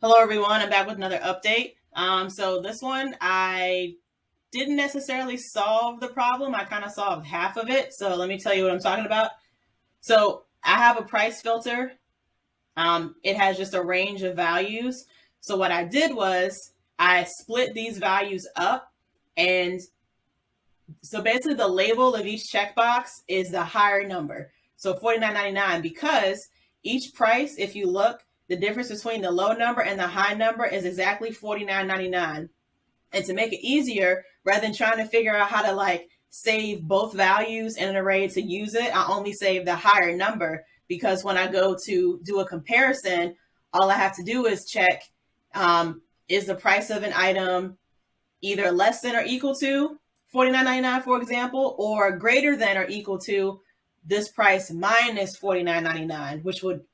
Hello, everyone. I'm back with another update. So this one, I didn't necessarily solve the problem. I kind of solved half of it. So let me tell you what I'm talking about. So I have a price filter. It has just a range of values. So what I did was I split these values up. And so basically the label of each checkbox is the higher number. So $49.99, because each price, if you look, the difference between the low number and the high number is exactly $49.99. And to make it easier, rather than trying to figure out how to save both values in an array to use it, I only save the higher number, because when I go to do a comparison, all I have to do is check, is the price of an item either less than or equal to $49.99, for example, or greater than or equal to this price minus $49.99, which would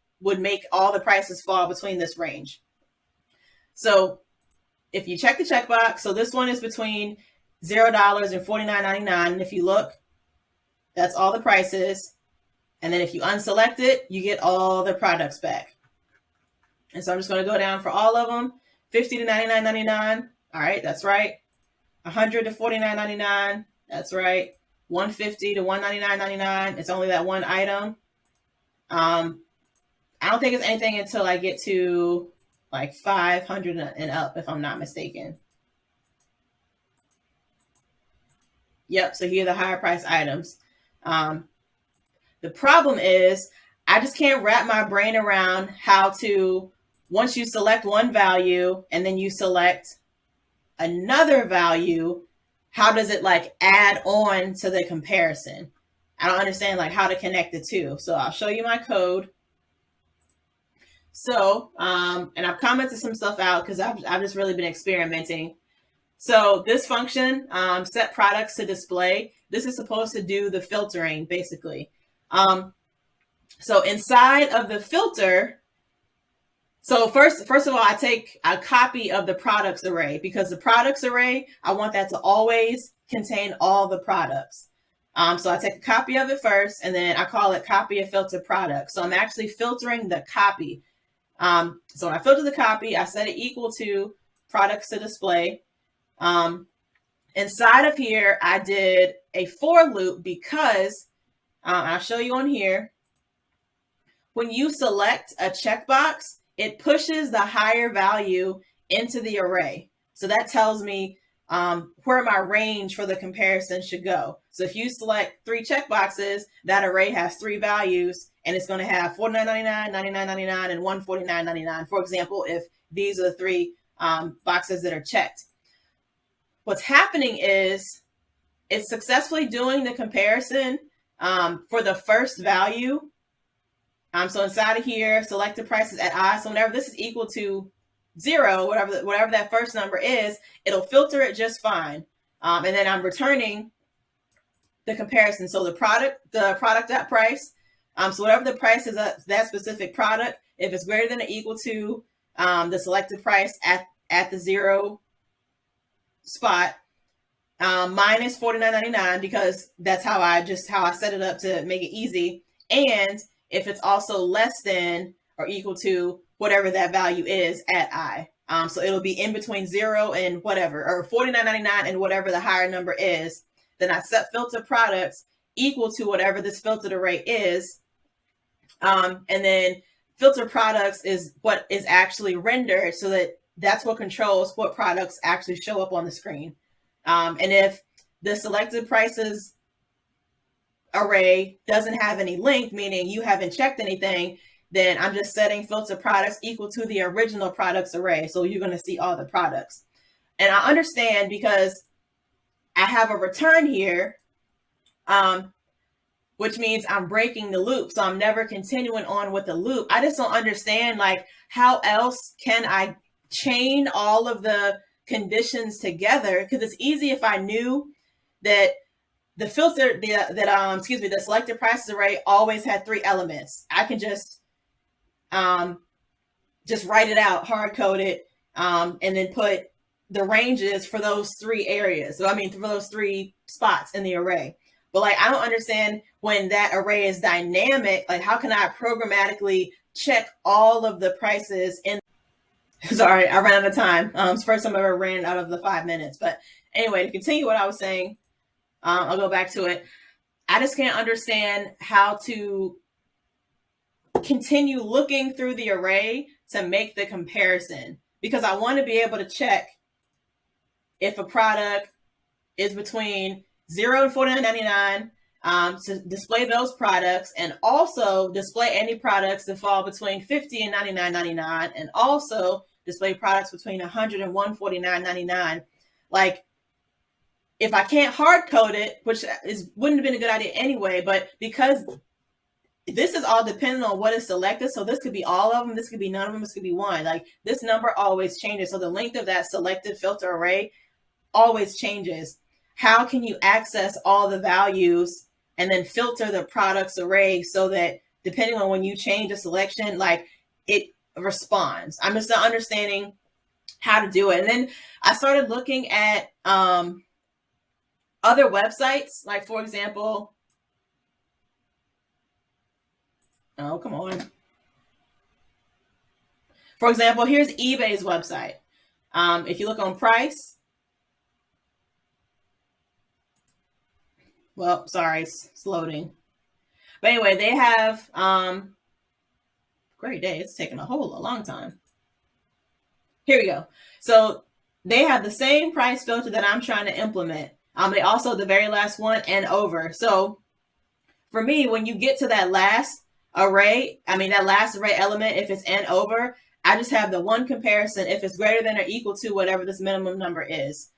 make all the prices fall between this range. So if you check the checkbox, so this one is between $0 and $49.99. And if you look, that's all the prices. And then if you unselect it, you get all the products back. And so I'm just going to go down for all of them. 50 to $99.99. All right, that's right. 100 to $49.99. That's right. 150 to $199.99. It's only that one item. I don't think it's anything until I get to like 500 and up, if I'm not mistaken. Yep, so here are the higher price items. The problem is I just can't wrap my brain around how to, once you select one value and then you select another value, how does it add on to the comparison? I don't understand how to connect the two. So I'll show you my code. So, and I've commented some stuff out because I've just really been experimenting. So this function, set products to display, this is supposed to do the filtering basically. So inside of the filter, so first of all, I take a copy of the products array, because the products array, I want that to always contain all the products. So I take a copy of it first, and then I call it copy of filter product. So I'm actually filtering the copy. So when I filter the copy, I set it equal to products to display. Inside of here, I did a for loop because I'll show you on here. When you select a checkbox, it pushes the higher value into the array. So that tells me where my range for the comparison should go. So if you select 3 checkboxes, that array has 3 values, and it's going to have $49.99, $99.99, and $149.99, for example, if these are the 3 boxes that are checked. What's happening is it's successfully doing the comparison for the first value. So inside of here, select the prices at I. So whenever this is equal to 0, whatever that first number is, it'll filter it just fine. And then I'm returning the comparison. So the product.price. So whatever the price is of that specific product, if it's greater than or equal to the selected price at the 0 spot, minus $49.99, because that's how I set it up to make it easy. And if it's also less than or equal to whatever that value is at I. So it'll be in between 0 and whatever, or $49.99 and whatever the higher number is. Then I set filter products equal to whatever this filtered array is. And then filter products is what is actually rendered, so that's what controls what products actually show up on the screen. And if the selected prices array doesn't have any link, meaning you haven't checked anything, then I'm just setting filter products equal to the original products array. So you're going to see all the products. And I understand because I have a return here, which means I'm breaking the loop. So I'm never continuing on with the loop. I just don't understand how else can I chain all of the conditions together, because it's easy if I knew that the filter, the selected prices array always had 3 elements. I can just write it out, hard code it, and then put the ranges for those 3 areas. So for those 3 spots in the array. But I don't understand when that array is dynamic, how can I programmatically check all of the prices in? Sorry, I ran out of time. It's the first time I ever ran out of the 5 minutes. But anyway, to continue what I was saying, I'll go back to it. I just can't understand how to continue looking through the array to make the comparison, because I want to be able to check if a product is between 0 and $49.99, to display those products, and also display any products that fall between $50 and $99.99, and also display products between $100 and $149.99. Like, if I can't hard code it, which wouldn't have been a good idea anyway, but because this is all dependent on what is selected, so this could be all of them, this could be none of them, this could be one. Like, this number always changes, so the length of that selected filter array always changes. How can you access all the values and then filter the products array so that depending on when you change a selection, like, it responds? I'm just not understanding how to do it. And then I started looking at other websites, like, for example, oh, come on. For example, here's eBay's website. If you look on price, well, sorry, it's loading. But anyway, they have, great day. It's taking a long time. Here we go. So they have the same price filter that I'm trying to implement. They also, the very last one, and over. So for me, when you get to that last array, that last array element, if it's and over, I just have the one comparison if it's greater than or equal to whatever this minimum number is.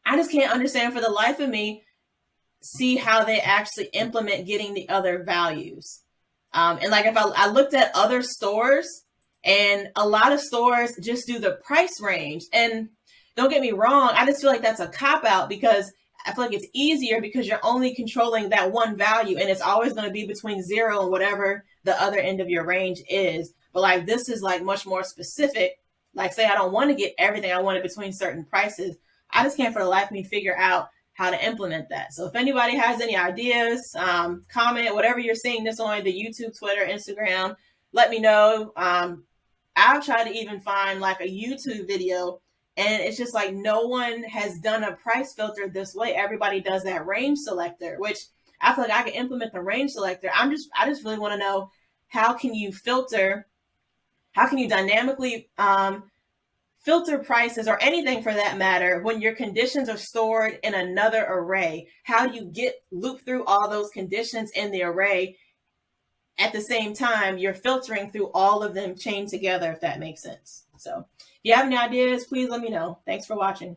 I just can't understand for the life of me, see how they actually implement getting the other values. And like, if I looked at other stores, and a lot of stores just do the price range. And don't get me wrong, I just feel like that's a cop-out, because I feel like it's easier because you're only controlling that one value, and it's always going to be between 0 and whatever the other end of your range is. But like, this is like much more specific. Like, say I don't want to get everything I wanted between certain prices. I just can't for the life of me figure out how to implement that. So if anybody has any ideas, comment, whatever you're seeing this on, the YouTube, Twitter, Instagram, let me know. I've tried to even find like a YouTube video, and it's just like no one has done a price filter this way. Everybody does that range selector, which I feel like I can implement the range selector. I just really want to know, how can you filter? How can you dynamically filter prices, or anything for that matter, when your conditions are stored in another array? How do you loop through all those conditions in the array at the same time you're filtering through all of them chained together, if that makes sense? So if you have any ideas, please let me know. Thanks for watching.